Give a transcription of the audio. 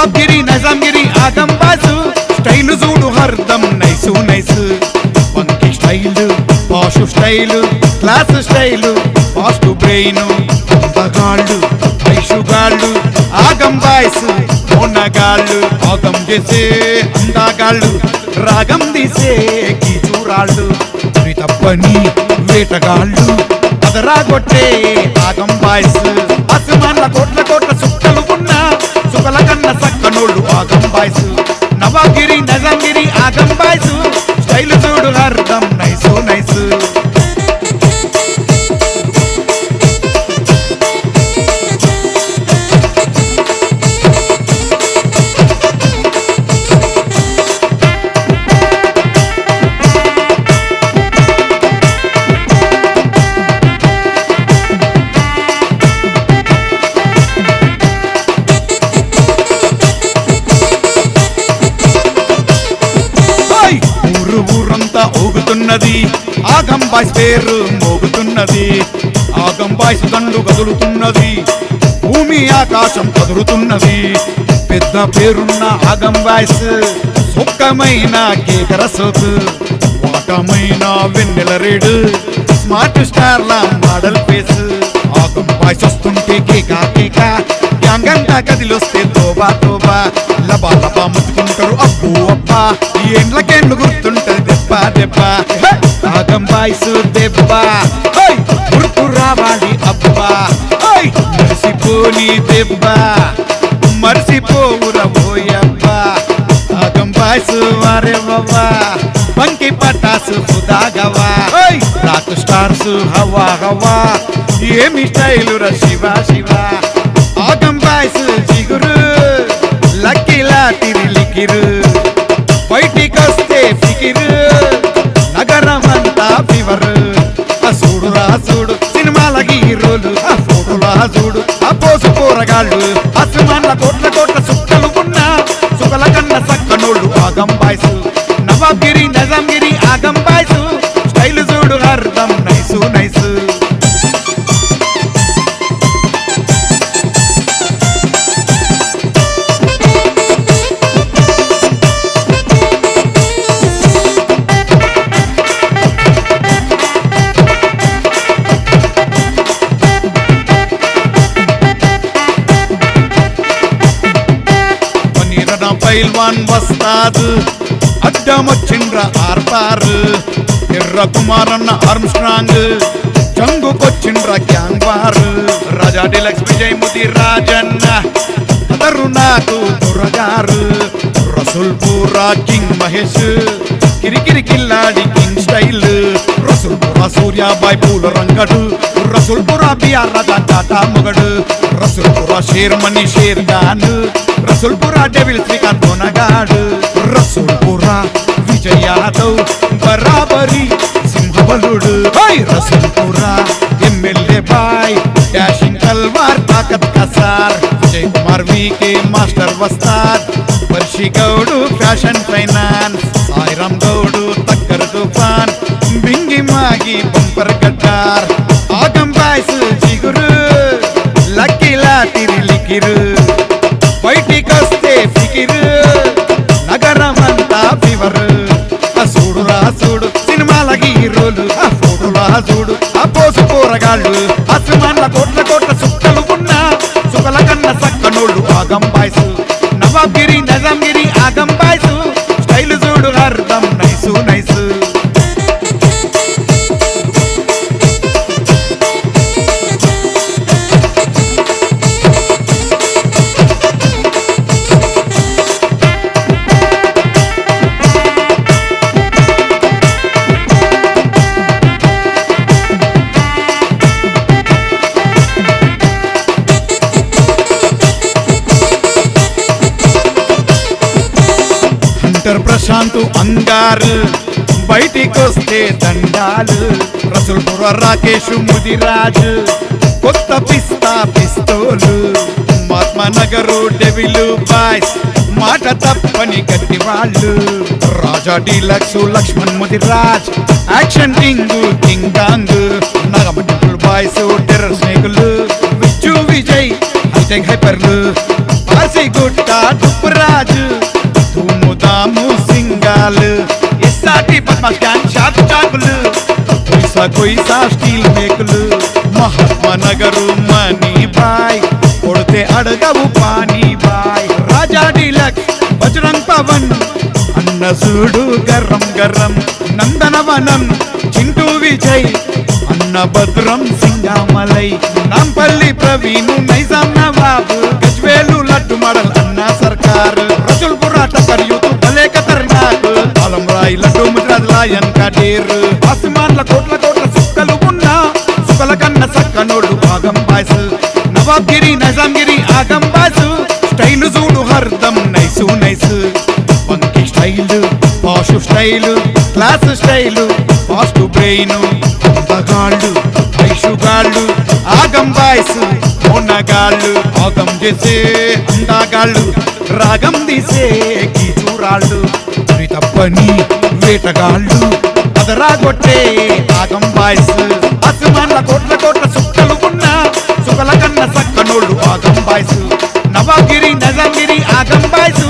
నవాబ్గిరి నిజాంగిరి ఆగం boss style చూడు హర్దం నైసు నైసు పంకి style posh style class style fast brain అందగాళ్ళు ఐషుగాళ్ళు ఆగం బాయ్స్ మొన్నగాళ్ళు ఆగం చేసే అందగాళ్ళు రాగం తీసే కీచూరాళ్ళు తప్పని వేటగాళ్ళు అదరాగొట్టే ఆగం బాయ్స్ అసమాన్ల కోట్ల కోట్ల సుక్కలు ఉన్న సుకల కన్న సక్కనోళ్ళు ఆగం బాయ్స్ నవాబ్గిరి నిజాంగిరి ఆగం బాయ్స్ స్టైల్ చూడు అర్థం నైసు నైసు ఊరంతా ఊగుతున్నది ఆగం బాయ్స్ పేరు మోగుతున్నది ఆగం బాయ్స్ దండు కదులుతున్నది భూమి ఆకాశం కదులుతున్నది పెద్ద పేరున్న ఆగం బాయ్స్ సుఖమైన కేకర సోకు వాటమైన వెన్నెల రేడు స్మార్ట్ స్టార్ల మోడల్ ఫేస్ ఆగం బాయ్స్ వస్తుంటే కేకా కేకా గ్యాంగంగా కదిలొస్తే తోబా తోబా లబా లబా ముట్టుకుంటారు అబ్బు అబ్బా ఎండ్లకేండ్లు గుర్తుంటది దెబ్బ దెబ్బ ఆగం బాయ్స్ దెబ్బ గుర్తు రావాలి అబ్బా మరిసిపోని దెబ్బ మరిసిపోవుర పోయబ్బా ఆగం బాయ్స్ వారే బాబా పంకి పటాసు ఖుదాగవా రాక్ స్టార్స్ హవా హవా ఏమి స్టైలు ర శివ శివ ఆగం బాయ్స్ జిగురు లక్కీలా తిరిలికిరు బయటికొస్తే ఫికిరు నగరమంతా ఫీవర్ చూడు రా చూడు సినిమాల హీరోలు ఆ ఫోటోలా చూడు ఆ పోసు కూరగాళ్ళు అసమాన్ల కోట్ల కోట్ల సుక్కలు ఉన్న సుకల కన్న సక్కనోళ్ళు ఆగం బాయ్స్ నవాబ్గిరి నిజాంగిరి ఆగం బాయ్స్ స్టైల్ చూడు అర్థం నైసు నైసు పైల్వాన్ వస్తాదు అడ్డమొచ్చిండ్ర ఆర్పారు ఎర్ర కుమారన్న ఆర్మ్ స్ట్రాంగ్ చంగుకొచ్చిండ్ర గ్యాంగ్ వారు రాజా డిలక్స్ విజయ్ ముది రాజన్న అదరు నాకు దొరగారు రసూల్పురా కింగ్ మహేష్ కిరికిరి కిల్లాడి కింగ్ స్టైల్ రసూల్పురా సూర్యాబాయ్ పూల రంగడు రసూల్పురా బిఆర్ రాజా టాటా మొగడు రసూల్పురా షేర్మణి షేర్ ఖాన్ రసూల్పురా డెవిల్ శ్రీకాంత్ కొనగాడు రసూల్పురా విజయ్ యాదవ్ బరాబరి సింహబలుడు రసూల్పురా ఎమ్మెల్యే బాయ్ డాషింగ్ తల్వార్ తాకత్ కసార్ విజయ్ కుమార్ వికే మాస్టర్ వస్తాద్ వర్షి గౌడు ఫ్యాషన్ ఫైనాన్స్ సాయిరామ్ గౌడు తక్కర్ తుఫాన్ బింగి మాగి బంపర్ గడ్డార్ ఆగం బాయ్స్ జిగురు లక్కీలా తిరిలికిరు బయటికొస్తే ఫికిరు నగరమంతా ఫీవర్ చూడు రా చూడు సినిమాల హీరోలు ఆ ఫోటోలా చూడు ఆ పోసు కూరగాళ్ళు అసమాన్ల కోట్ల కోట్ల సుక్కలు ఉన్న సుకల కన్న సక్కనోళ్ళు ఆగం బాయ్స్ నవాబ్గిరి నిజాంగిరి ఆగం బాయ్స్ స్టైల్ చూడు అర్థం నైసు నైసు ప్రశాంత్ అంగారు బయటికొస్తే దండాలు రసూల్పుర రాకేష్ ముదిరాజు కొత్త పిస్తా పిస్తోలు మహాత్మా నగరు డెవిల్ బాయ్స్ మాట తప్పని గట్టి వాళ్ళు Raja deluxe Laxman Mudiraj action king king డాంగ్ నగమటిపుల్ బాయ్స్ టెర్రర్ స్నేకులు విజయ్ హైటెక్ హైపర్లు పాసిగుట్ట డుప్పురాజు ధూముదాము సింగాలు ఎస్సాటి పద్మ స్టాండ్ షాకు చాకులు కొయిసా స్టీల్ మేకులు మహాత్మా నగరు మనీ బాయ్ కొడితే అడగవు పానీ బాయ్ రాజా డీలక్స్ బజరంగ్ పవన్ అన్న చూడు గర్రం గర్రం నందనవనం చింటూ విజయ్ అన్న భద్రం సింగామలై నాంపల్లి ప్రవీణు నైజాం నవాబు గజ్వేలు లడ్డు మడల్ అన్న సర్కార్ రసుల్పురా టకర్ యూతు భలే ఖతర్నాక్ ఆలం రాయ్ లడ్డు ముద్రాజ్ లాయన్ కడీర్ ఆస్మాన్ల కోట్ల కోట్ల సుక్కలు ఉన్నా సుకల కన్న సక్కనోడు ఆగం బాయ్స్ నవాబ్గిరి నైజాంగిరి ఆగం బాయ్స్ స్టైల్ చూడు హర్దం నైసు నైస్ వంకి style posh style class style fast brain అందగాళ్ళు ఐషుగాళ్ళు ఆగం బాయ్స్ మోనగాళ్ళు ఆగం చేసే అందగాళ్ళు రాగం తీసే గీచూరాళ్ళు తప్పని వేటగాళ్ళు అదరాగొట్టే ఆగం బాయ్స్ అసమాన్ల కోట్ల కోట్ల సుక్కలు ఉన్నా సుకల కన్న సక్కనోళ్ళు ఆగం బాయ్స్ నవాగిరి నజంగిరి ఆగం బాయ్స్